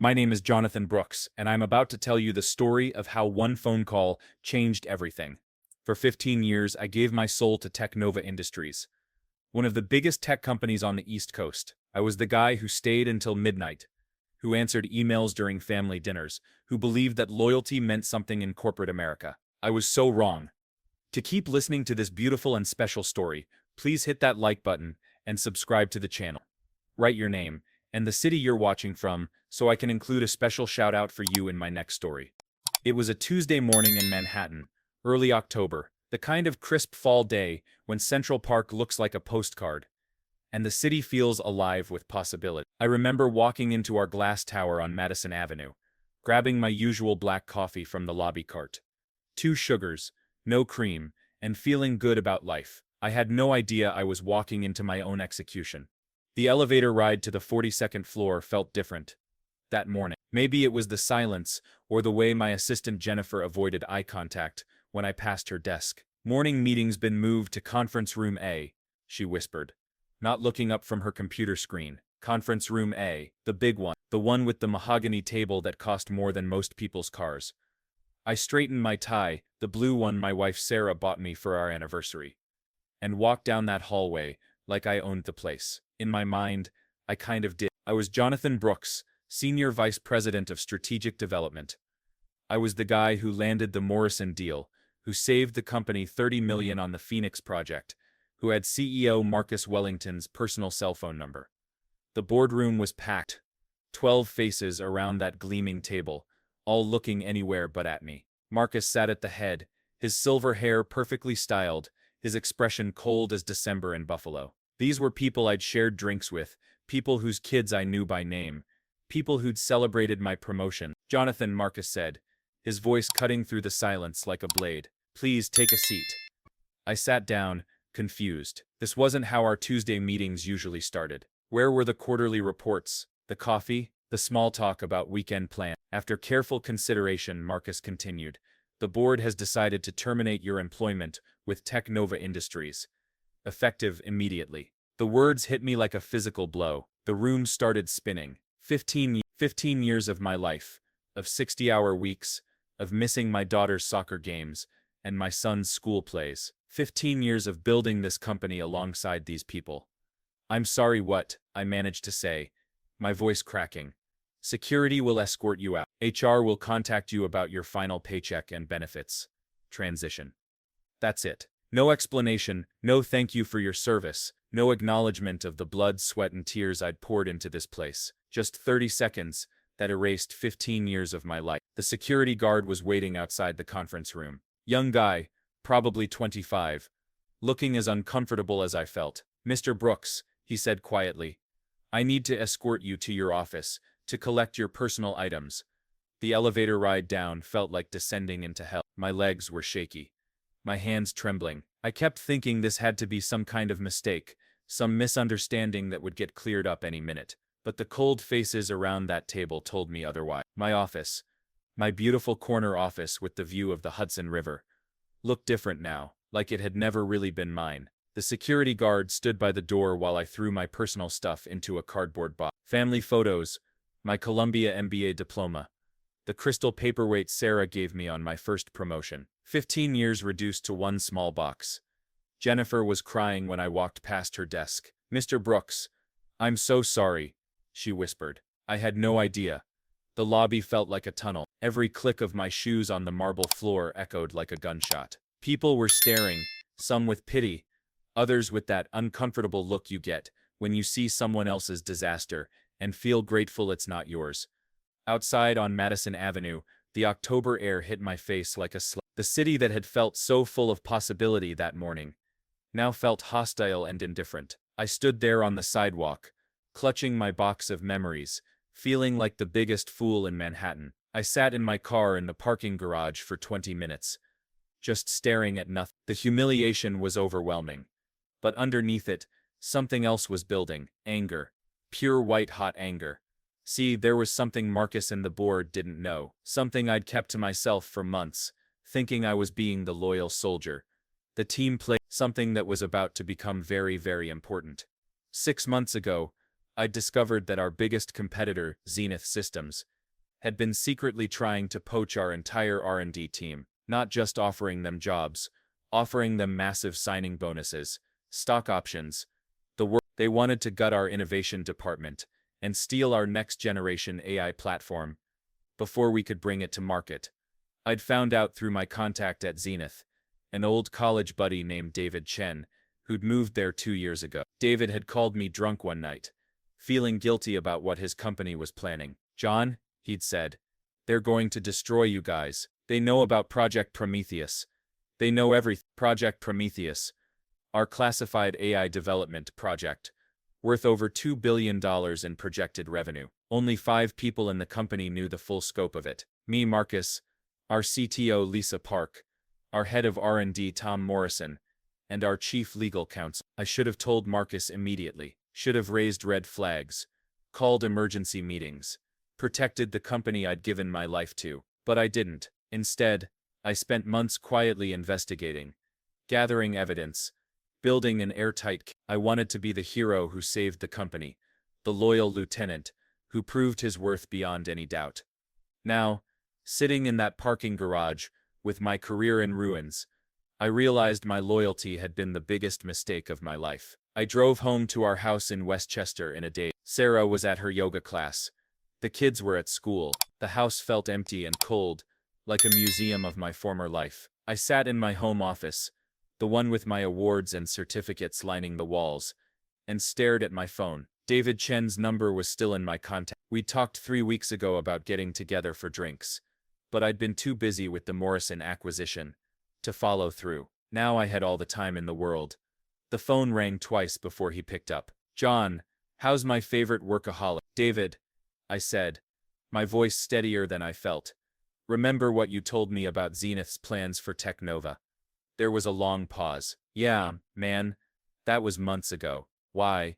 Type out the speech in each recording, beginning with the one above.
My name is Jonathan Brooks, and I'm about to tell you the story of how one phone call changed everything. For 15 years, I gave my soul to Technova Industries, one of the biggest tech companies on the East Coast. I was the guy who stayed until midnight, who answered emails during family dinners, who believed that loyalty meant something in corporate America. I was so wrong. To keep listening to this beautiful and special story, please hit that like button and subscribe to the channel. Write your name and the city you're watching from so I can include a special shout out for you in my next story. It was a Tuesday morning in Manhattan, early October, the kind of crisp fall day when Central Park looks like a postcard, and the city feels alive with possibility. I remember walking into our glass tower on Madison Avenue, grabbing my usual black coffee from the lobby cart. 2 sugars, no cream, and feeling good about life. I had no idea I was walking into my own execution. The elevator ride to the 42nd floor felt different that morning. Maybe it was the silence or the way my assistant Jennifer avoided eye contact when I passed her desk. "Morning meeting's been moved to conference room A," she whispered, not looking up from her computer screen. Conference room A, the big one, the one with the mahogany table that cost more than most people's cars. I straightened my tie, the blue one my wife Sarah bought me for our anniversary, and walked down that hallway like I owned the place. In my mind, I kind of did. I was Jonathan Brooks, Senior Vice President of Strategic Development. I was the guy who landed the Morrison deal, who saved the company $30 million on the Phoenix project, who had CEO Marcus Wellington's personal cell phone number. The boardroom was packed, 12 faces around that gleaming table, all looking anywhere but at me. Marcus sat at the head, his silver hair perfectly styled, his expression cold as December in Buffalo. These were people I'd shared drinks with, people whose kids I knew by name, people who'd celebrated my promotion. "Jonathan," Marcus said, his voice cutting through the silence like a blade. "Please take a seat." I sat down, confused. This wasn't how our Tuesday meetings usually started. Where were the quarterly reports, the coffee, the small talk about weekend plans? After careful consideration, Marcus continued, "The board has decided to terminate your employment with Technova Industries, effective immediately." The words hit me like a physical blow. The room started spinning. 15 years of my life, of 60-hour weeks, of missing my daughter's soccer games and my son's school plays. 15 years of building this company alongside these people. "I'm sorry, what?" I managed to say, my voice cracking. "Security will escort you out. HR will contact you about your final paycheck and benefits. Transition. That's it. No explanation, no thank you for your service, no acknowledgement of the blood, sweat, and tears I'd poured into this place. Just 30 seconds that erased 15 years of my life." The security guard was waiting outside the conference room. Young guy, probably 25, looking as uncomfortable as I felt. "Mr. Brooks," he said quietly, "I need to escort you to your office to collect your personal items." The elevator ride down felt like descending into hell. My legs were shaky, my hands trembling. I kept thinking this had to be some kind of mistake, some misunderstanding that would get cleared up any minute. But the cold faces around that table told me otherwise. My office, my beautiful corner office with the view of the Hudson River, looked different now, like it had never really been mine. The security guard stood by the door while I threw my personal stuff into a cardboard box. Family photos, my Columbia MBA diploma, the crystal paperweight Sarah gave me on my first promotion. 15 years reduced to one small box. Jennifer was crying when I walked past her desk. "Mr. Brooks, I'm so sorry," she whispered. I had no idea. The lobby felt like a tunnel. Every click of my shoes on the marble floor echoed like a gunshot. People were staring, some with pity, others with that uncomfortable look you get when you see someone else's disaster and feel grateful it's not yours. Outside on Madison Avenue, the October air hit my face like a slap. The city that had felt so full of possibility that morning now felt hostile and indifferent. I stood there on the sidewalk, clutching my box of memories, feeling like the biggest fool in Manhattan. I sat in my car in the parking garage for 20 minutes, just staring at nothing. The humiliation was overwhelming, but underneath it, something else was building. Anger. Pure white-hot anger. See, there was something Marcus and the board didn't know, something I'd kept to myself for months, thinking I was being the loyal soldier. The team played something that was about to become very, very important. 6 months ago, I discovered that our biggest competitor, Zenith Systems, had been secretly trying to poach our entire R&D team, not just offering them jobs, offering them massive signing bonuses, stock options. They wanted to gut our innovation department and steal our next-generation AI platform before we could bring it to market. I'd found out through my contact at Zenith, an old college buddy named David Chen, who'd moved there 2 years ago. David had called me drunk one night, feeling guilty about what his company was planning. "John," he'd said, "they're going to destroy you guys. They know about Project Prometheus. They know everything." Project Prometheus, our classified AI development project, worth over $2 billion in projected revenue. Only 5 people in the company knew the full scope of it. Me, Marcus, our CTO Lisa Park, our head of R&D Tom Morrison, and our chief legal counsel. I should have told Marcus immediately, should have raised red flags, called emergency meetings, protected the company I'd given my life to, but I didn't. Instead, I spent months quietly investigating, gathering evidence, building an airtight. I wanted to be the hero who saved the company, the loyal lieutenant who proved his worth beyond any doubt. Now, sitting in that parking garage, with my career in ruins, I realized my loyalty had been the biggest mistake of my life. I drove home to our house in Westchester in a day. Sarah was at her yoga class. The kids were at school. The house felt empty and cold, like a museum of my former life. I sat in my home office, the one with my awards and certificates lining the walls, and stared at my phone. David Chen's number was still in my contact. We talked 3 weeks ago about getting together for drinks, but I'd been too busy with the Morrison acquisition to follow through. Now I had all the time in the world. The phone rang twice before he picked up. "John, how's my favorite workaholic?" "David," I said, my voice steadier than I felt. "Remember what you told me about Zenith's plans for Technova?" There was a long pause. "Yeah, man, that was months ago." "Why?"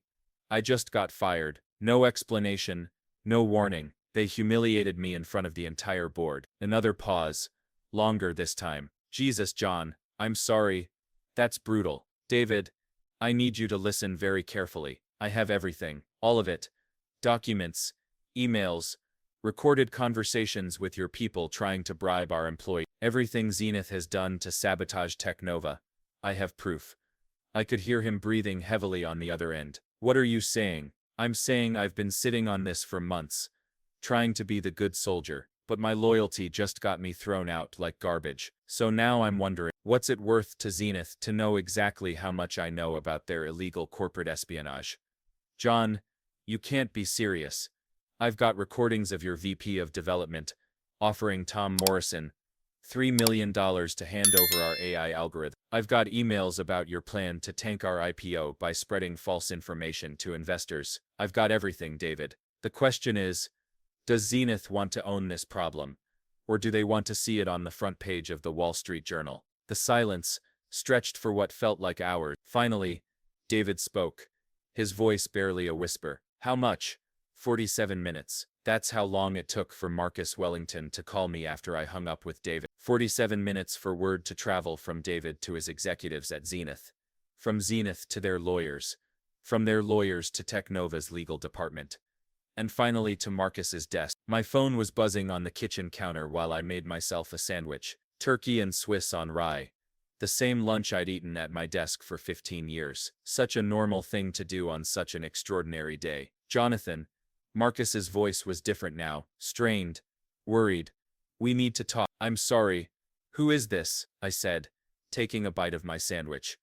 "I just got fired. No explanation, no warning. They humiliated me in front of the entire board." Another pause, longer this time. "Jesus, John, I'm sorry. That's brutal." "David, I need you to listen very carefully. I have everything, all of it. Documents, emails, recorded conversations with your people trying to bribe our employee. Everything Zenith has done to sabotage Technova. I have proof." I could hear him breathing heavily on the other end. "What are you saying?" "I'm saying I've been sitting on this for months, trying to be the good soldier, but my loyalty just got me thrown out like garbage. So now I'm wondering, what's it worth to Zenith to know exactly how much I know about their illegal corporate espionage?" "John, you can't be serious. I've got recordings of your VP of development offering Tom Morrison $3 million to hand over our AI algorithm. I've got emails about your plan to tank our IPO by spreading false information to investors. I've got everything, David. The question is, does Zenith want to own this problem, or do they want to see it on the front page of the Wall Street Journal?" The silence stretched for what felt like hours. Finally, David spoke, his voice barely a whisper. "How much?" 47 minutes. That's how long it took for Marcus Wellington to call me after I hung up with David. 47 minutes for word to travel from David to his executives at Zenith, from Zenith to their lawyers, from their lawyers to Technova's legal department, and finally to Marcus's desk. My phone was buzzing on the kitchen counter while I made myself a sandwich, turkey and Swiss on rye, the same lunch I'd eaten at my desk for 15 years. Such a normal thing to do on such an extraordinary day. "Jonathan," Marcus's voice was different now, strained, worried. "We need to talk." "I'm sorry. Who is this?" I said, taking a bite of my sandwich.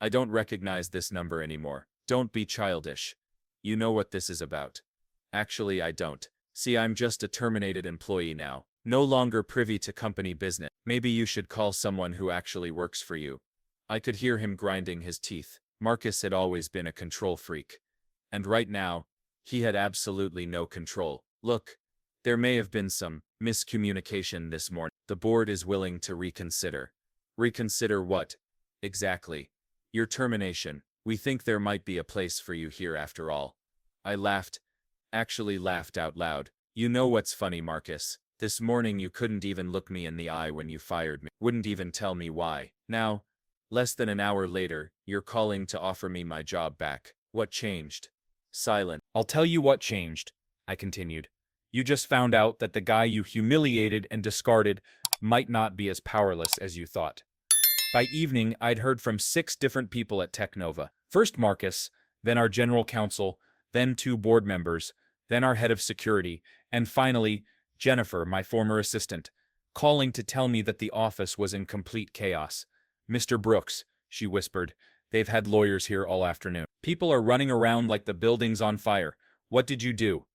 "I don't recognize this number anymore." "Don't be childish. You know what this is about." "Actually, I don't. See, I'm just a terminated employee now, no longer privy to company business. Maybe you should call someone who actually works for you." I could hear him grinding his teeth. Marcus had always been a control freak, and right now, he had absolutely no control. "Look, there may have been some miscommunication this morning. The board is willing to reconsider." "Reconsider what?" "Exactly. Your termination. We think there might be a place for you here after all." I laughed, actually laughed out loud. "You know what's funny, Marcus? This morning you couldn't even look me in the eye when you fired me. Wouldn't even tell me why. Now, less than an hour later, you're calling to offer me my job back. What changed?" silent. I'll tell you what changed, I continued. You just found out that the guy you humiliated and discarded might not be as powerless as you thought. By evening, I'd heard from 6 different people at Technova. First Marcus, then our general counsel, then 2 board members, then our head of security, and finally, Jennifer, my former assistant, calling to tell me that the office was in complete chaos. "Mr. Brooks," she whispered, "they've had lawyers here all afternoon. People are running around like the building's on fire. What did you do?"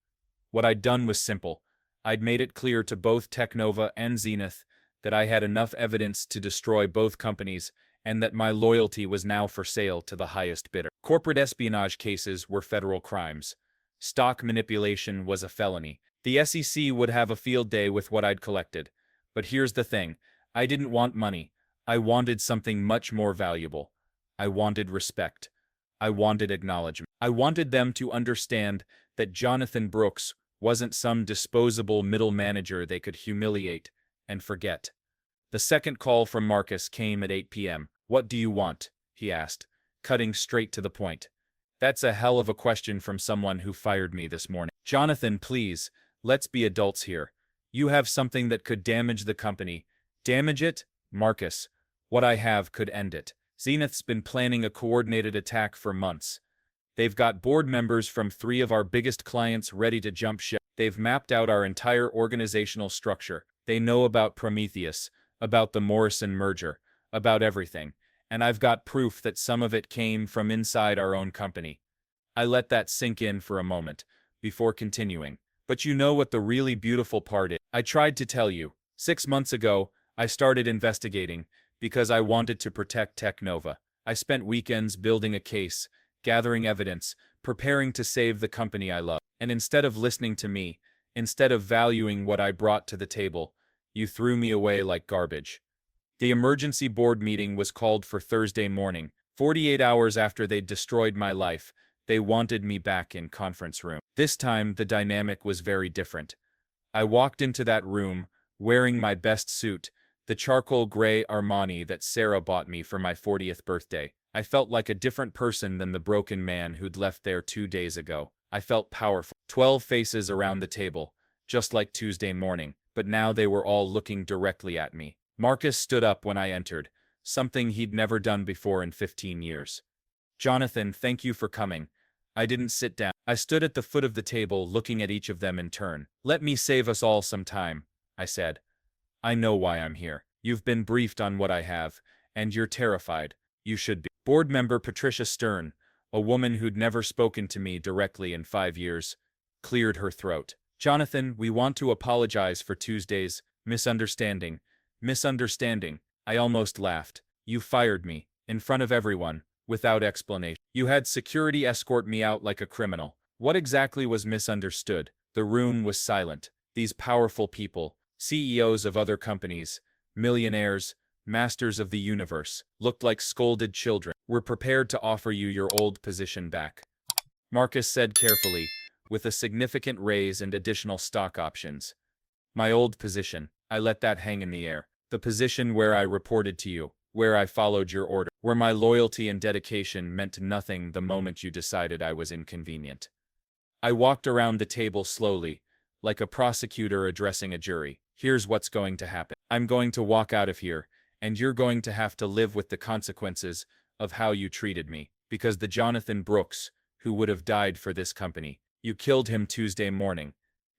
What I'd done was simple. I'd made it clear to both Technova and Zenith that I had enough evidence to destroy both companies and that my loyalty was now for sale to the highest bidder. Corporate espionage cases were federal crimes. Stock manipulation was a felony. The SEC would have a field day with what I'd collected. But here's the thing. I didn't want money. I wanted something much more valuable. I wanted respect. I wanted acknowledgement. I wanted them to understand that Jonathan Brooks wasn't some disposable middle manager they could humiliate and forget. The second call from Marcus came at 8 p.m. "What do you want?" he asked, cutting straight to the point. "That's a hell of a question from someone who fired me this morning." "Jonathan, please, let's be adults here. You have something that could damage the company." "Damage it?" "Marcus, what I have could end it. Zenith's been planning a coordinated attack for months. They've got board members from 3 of our biggest clients ready to jump ship. They've mapped out our entire organizational structure. They know about Prometheus, about the Morrison merger, about everything. And I've got proof that some of it came from inside our own company." I let that sink in for a moment, before continuing. "But you know what the really beautiful part is? I tried to tell you. 6 months ago, I started investigating, because I wanted to protect Technova. I spent weekends building a case, gathering evidence, preparing to save the company I love. And instead of listening to me, instead of valuing what I brought to the table, you threw me away like garbage." The emergency board meeting was called for Thursday morning. 48 hours after they'd destroyed my life, they wanted me back in conference room. This time, the dynamic was very different. I walked into that room, wearing my best suit, the charcoal gray Armani that Sarah bought me for my 40th birthday. I felt like a different person than the broken man who'd left there 2 days ago. I felt powerful. 12 faces around the table, just like Tuesday morning, but now they were all looking directly at me. Marcus stood up when I entered, something he'd never done before in 15 years. "Jonathan, thank you for coming." I didn't sit down. I stood at the foot of the table looking at each of them in turn. "Let me save us all some time," I said. "I know why I'm here. You've been briefed on what I have, and you're terrified. You should be." Board member Patricia Stern, a woman who'd never spoken to me directly in 5 years, cleared her throat. "Jonathan, we want to apologize for Tuesday's misunderstanding." "Misunderstanding?" I almost laughed. "You fired me, in front of everyone, without explanation. You had security escort me out like a criminal. What exactly was misunderstood?" The room was silent. These powerful people, CEOs of other companies, millionaires, masters of the universe, looked like scolded children. "We're prepared to offer you your old position back," Marcus said carefully, "with a significant raise and additional stock options." "My old position." I let that hang in the air. "The position where I reported to you, where I followed your order, where my loyalty and dedication meant nothing the moment you decided I was inconvenient." I walked around the table slowly, like a prosecutor addressing a jury. "Here's what's going to happen. I'm going to walk out of here, and you're going to have to live with the consequences of how you treated me, because the Jonathan Brooks, who would have died for this company, you killed him Tuesday morning.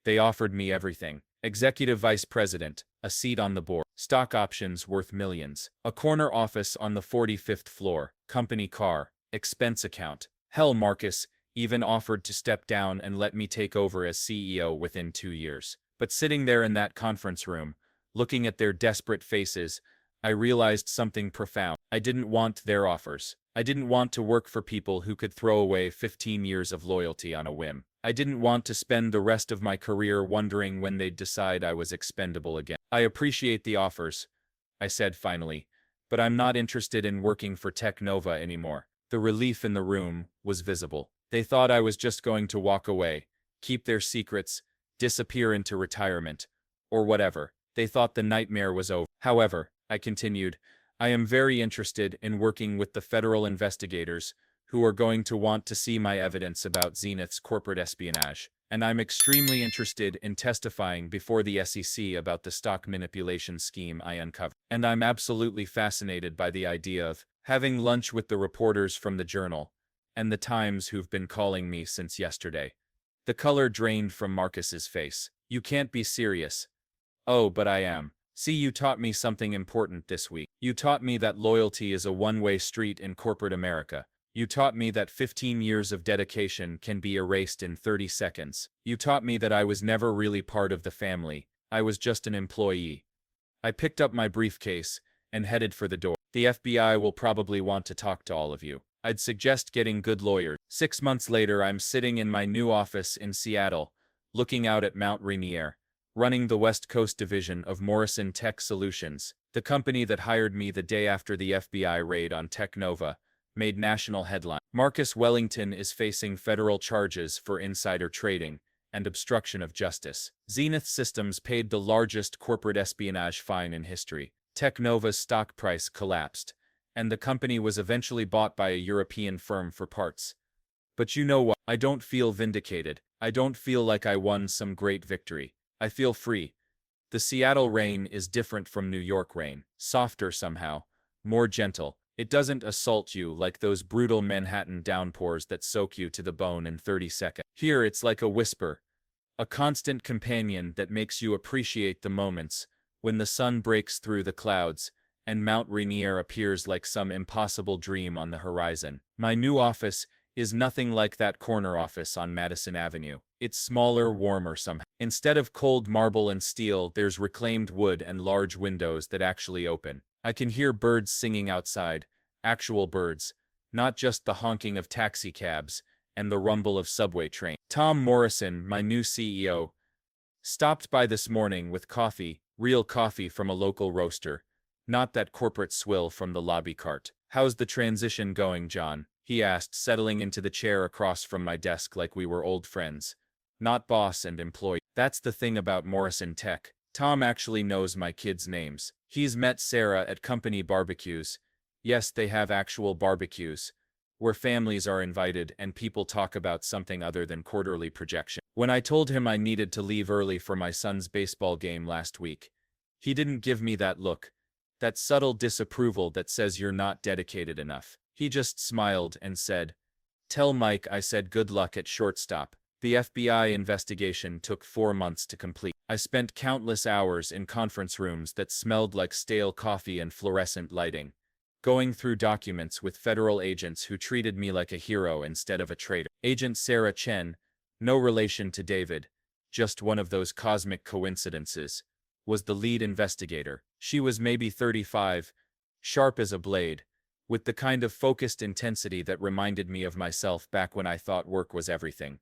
They offered me everything. Executive vice president, a seat on the board, stock options worth millions, a corner office on the 45th floor, company car, expense account. Hell, Marcus even offered to step down and let me take over as CEO within 2 years. But sitting there in that conference room, looking at their desperate faces, I realized something profound. I didn't want their offers. I didn't want to work for people who could throw away 15 years of loyalty on a whim. I didn't want to spend the rest of my career wondering when they'd decide I was expendable again. "I appreciate the offers," I said finally, "but I'm not interested in working for Technova anymore." The relief in the room was visible. They thought I was just going to walk away, keep their secrets, disappear into retirement, or whatever. They thought the nightmare was over. "However," I continued, "I am very interested in working with the federal investigators who are going to want to see my evidence about Zenith's corporate espionage, and I'm extremely interested in testifying before the SEC about the stock manipulation scheme I uncovered. And I'm absolutely fascinated by the idea of having lunch with the reporters from the Journal and the Times who've been calling me since yesterday. The color drained from Marcus's face. You can't be serious. Oh, but I am. See, you taught me something important this week. You taught me that loyalty is a one-way street in corporate America. You taught me that 15 years of dedication can be erased in 30 seconds. You taught me that I was never really part of the family. I was just an employee. I picked up my briefcase and headed for the door. The FBI will probably want to talk to all of you. I'd suggest getting good lawyers. 6 months later, I'm sitting in my new office in Seattle, looking out at Mount Rainier, running the West Coast division of Morrison Tech Solutions, the company that hired me the day after the FBI raid on Technova made national headlines. Marcus Wellington is facing federal charges for insider trading and obstruction of justice. Zenith Systems paid the largest corporate espionage fine in history. Technova's stock price collapsed, and the company was eventually bought by a European firm for parts. But you know what? I don't feel vindicated. I don't feel like I won some great victory. I feel free. The Seattle rain is different from New York rain, softer somehow, more gentle. It doesn't assault you like those brutal Manhattan downpours that soak you to the bone in 30 seconds. Here it's like a whisper, a constant companion that makes you appreciate the moments when the sun breaks through the clouds and Mount Rainier appears like some impossible dream on the horizon. My new office is nothing like that corner office on Madison Avenue. It's smaller, warmer somehow. Instead of cold marble and steel, there's reclaimed wood and large windows that actually open. I can hear birds singing outside, actual birds, not just the honking of taxi cabs and the rumble of subway trains. Tom Morrison, my new CEO, stopped by this morning with coffee, real coffee from a local roaster, not that corporate swill from the lobby cart. How's the transition going, John? He asked, settling into the chair across from my desk like we were old friends. Not boss and employee. That's the thing about Morrison Tech. Tom actually knows my kids' names. He's met Sarah at company barbecues. Yes, they have actual barbecues, where families are invited and people talk about something other than quarterly projection. When I told him I needed to leave early for my son's baseball game last week, he didn't give me that look, that subtle disapproval that says you're not dedicated enough. He just smiled and said, "Tell Mike I said good luck at shortstop." The FBI investigation took 4 months to complete. I spent countless hours in conference rooms that smelled like stale coffee and fluorescent lighting, going through documents with federal agents who treated me like a hero instead of a traitor. Agent Sarah Chen, no relation to David, just one of those cosmic coincidences, was the lead investigator. She was maybe 35, sharp as a blade, with the kind of focused intensity that reminded me of myself back when I thought work was everything.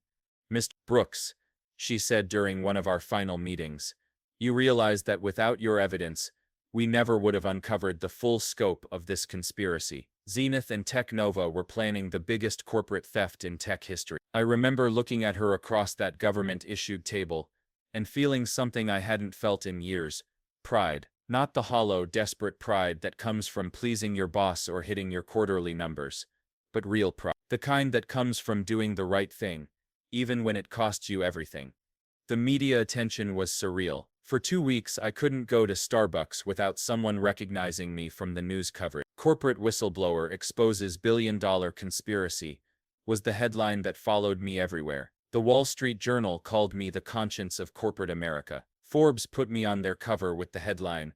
"Mr. Brooks," she said during one of our final meetings, "you realize that without your evidence, we never would have uncovered the full scope of this conspiracy. Zenith and Technova were planning the biggest corporate theft in tech history." I remember looking at her across that government-issued table and feeling something I hadn't felt in years: pride. Not the hollow, desperate pride that comes from pleasing your boss or hitting your quarterly numbers, but real pride. The kind that comes from doing the right thing, even when it costs you everything. The media attention was surreal. For 2 weeks, I couldn't go to Starbucks without someone recognizing me from the news coverage. "Corporate whistleblower exposes billion-dollar conspiracy" was the headline that followed me everywhere. The Wall Street Journal called me the conscience of corporate America. Forbes put me on their cover with the headline,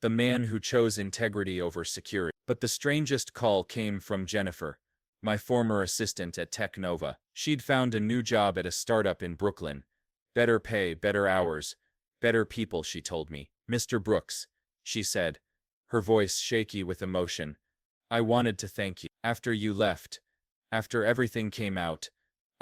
"The man who chose integrity over security." But the strangest call came from Jennifer, my former assistant at Technova. She'd found a new job at a startup in Brooklyn. Better pay, better hours, better people, she told me. "Mr. Brooks," she said, her voice shaky with emotion, "I wanted to thank you. After you left, after everything came out,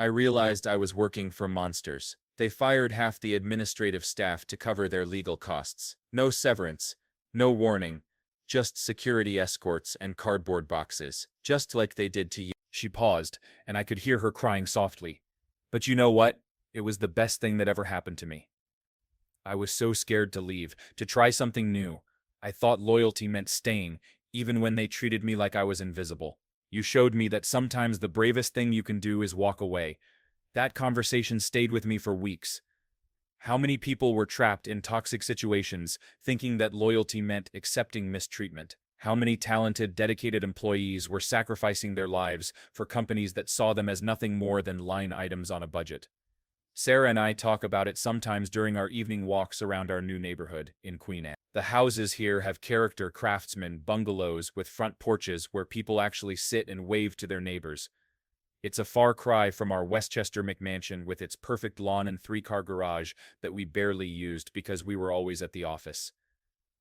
I realized I was working for monsters. They fired half the administrative staff to cover their legal costs. No severance, no warning, just security escorts and cardboard boxes, just like they did to you." She paused, and I could hear her crying softly. "But you know what? It was the best thing that ever happened to me. I was so scared to leave, to try something new. I thought loyalty meant staying, even when they treated me like I was invisible. You showed me that sometimes the bravest thing you can do is walk away. That conversation stayed with me for weeks. How many people were trapped in toxic situations, thinking that loyalty meant accepting mistreatment? How many talented, dedicated employees were sacrificing their lives for companies that saw them as nothing more than line items on a budget? Sarah and I talk about it sometimes during our evening walks around our new neighborhood in Queen Anne. The houses here have character craftsmen bungalows with front porches where people actually sit and wave to their neighbors. It's a far cry from our Westchester McMansion with its perfect lawn and three-car garage that we barely used because we were always at the office.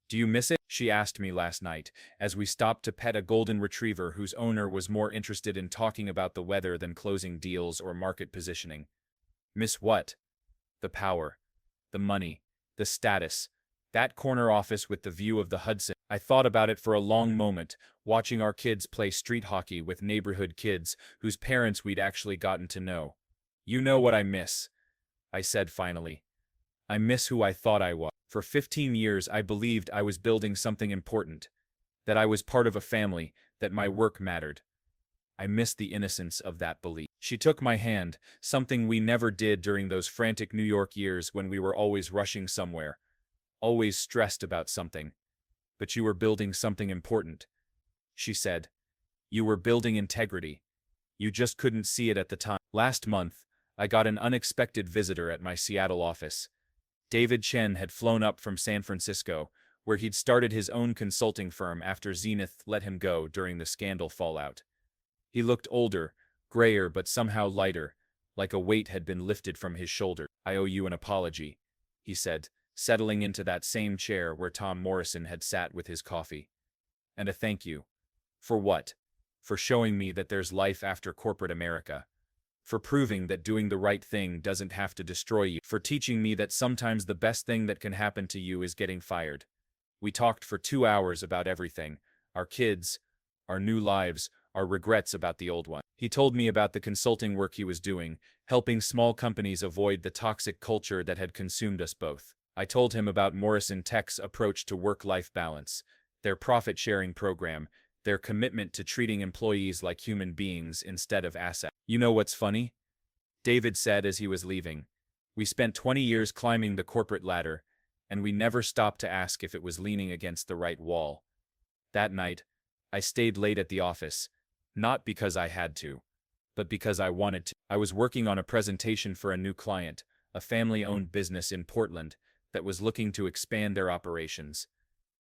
Do you miss it? She asked me last night, as we stopped to pet a golden retriever whose owner was more interested in talking about the weather than closing deals or market positioning. Miss what? The power, the money, the status, that corner office with the view of the Hudson. I thought about it for a long moment, watching our kids play street hockey with neighborhood kids whose parents we'd actually gotten to know. You know what I miss, I said finally. I miss who I thought I was. For 15 years I believed I was building something important, that I was part of a family, that my work mattered. I miss the innocence of that belief. She took my hand, something we never did during those frantic New York years when we were always rushing somewhere, always stressed about something. But you were building something important, she said. You were building integrity. You just couldn't see it at the time. Last month, I got an unexpected visitor at my Seattle office. David Chen had flown up from San Francisco, where he'd started his own consulting firm after Zenith let him go during the scandal fallout. He looked older, grayer but somehow lighter, like a weight had been lifted from his shoulder. I owe you an apology, he said, settling into that same chair where Tom Morrison had sat with his coffee. And a thank you. For what? For showing me that there's life after corporate America. For proving that doing the right thing doesn't have to destroy you. For teaching me that sometimes the best thing that can happen to you is getting fired. We talked for 2 hours about everything. Our kids, our new lives, our regrets about the old one. He told me about the consulting work he was doing, helping small companies avoid the toxic culture that had consumed us both. I told him about Morrison Tech's approach to work-life balance, their profit-sharing program, their commitment to treating employees like human beings instead of assets. You know what's funny? David said as he was leaving. We spent 20 years climbing the corporate ladder, and we never stopped to ask if it was leaning against the right wall. That night, I stayed late at the office, not because I had to, but because I wanted to. I was working on a presentation for a new client, a family-owned business in Portland, that was looking to expand their operations.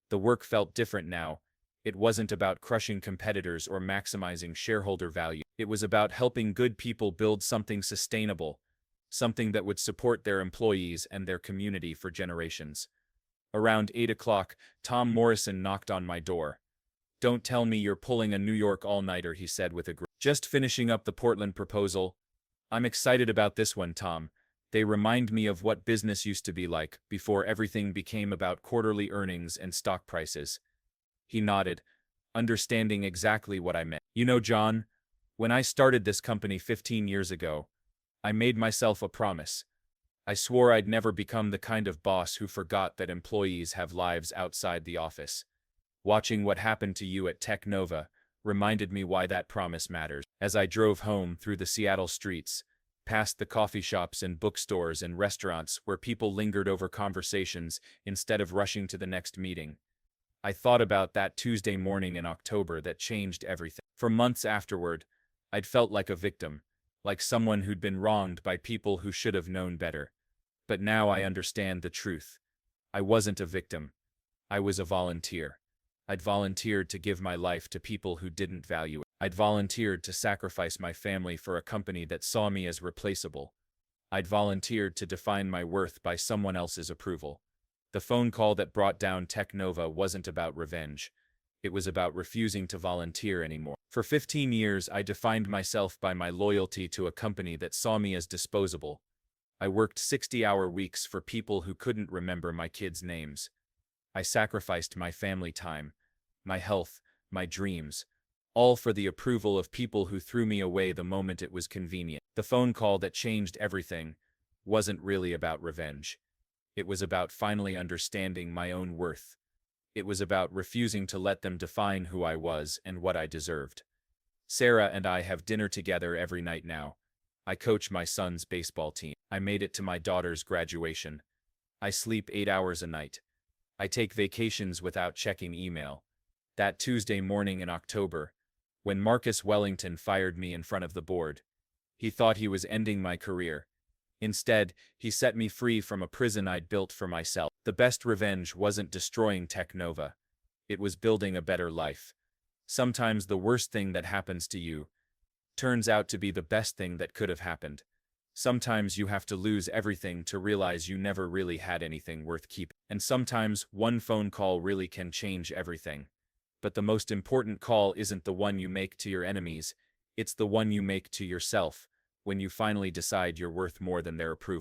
The work felt different now. It wasn't about crushing competitors or maximizing shareholder value. It was about helping good people build something sustainable, something that would support their employees and their community for generations. Around 8 o'clock, Tom Morrison knocked on my door. Don't tell me you're pulling a New York all-nighter, he said with a grin. Just finishing up the Portland proposal. I'm excited about this one, Tom. They remind me of what business used to be like before everything became about quarterly earnings and stock prices. He nodded, understanding exactly what I meant. You know, John, when I started this company 15 years ago, I made myself a promise. I swore I'd never become the kind of boss who forgot that employees have lives outside the office. Watching what happened to you at Technova reminded me why that promise matters. As I drove home through the Seattle streets, past the coffee shops and bookstores and restaurants where people lingered over conversations instead of rushing to the next meeting, I thought about that Tuesday morning in October that changed everything. For months afterward, I'd felt like a victim, like someone who'd been wronged by people who should have known better. But now I understand the truth. I wasn't a victim. I was a volunteer. I'd volunteered to give my life to people who didn't value it. I'd volunteered to sacrifice my family for a company that saw me as replaceable. I'd volunteered to define my worth by someone else's approval. The phone call that brought down Technova wasn't about revenge. It was about refusing to volunteer anymore. For 15 years, I defined myself by my loyalty to a company that saw me as disposable. I worked 60-hour weeks for people who couldn't remember my kids' names. I sacrificed my family time, my health, my dreams, all for the approval of people who threw me away the moment it was convenient. The phone call that changed everything wasn't really about revenge. It was about finally understanding my own worth. It was about refusing to let them define who I was and what I deserved. Sarah and I have dinner together every night now. I coach my son's baseball team. I made it to my daughter's graduation. I sleep 8 hours a night. I take vacations without checking email. That Tuesday morning in October, when Marcus Wellington fired me in front of the board, he thought he was ending my career. Instead, he set me free from a prison I'd built for myself. The best revenge wasn't destroying Technova. It was building a better life. Sometimes the worst thing that happens to you turns out to be the best thing that could have happened. Sometimes you have to lose everything to realize you never really had anything worth keeping. And sometimes one phone call really can change everything. But the most important call isn't the one you make to your enemies, it's the one you make to yourself, when you finally decide you're worth more than their approval.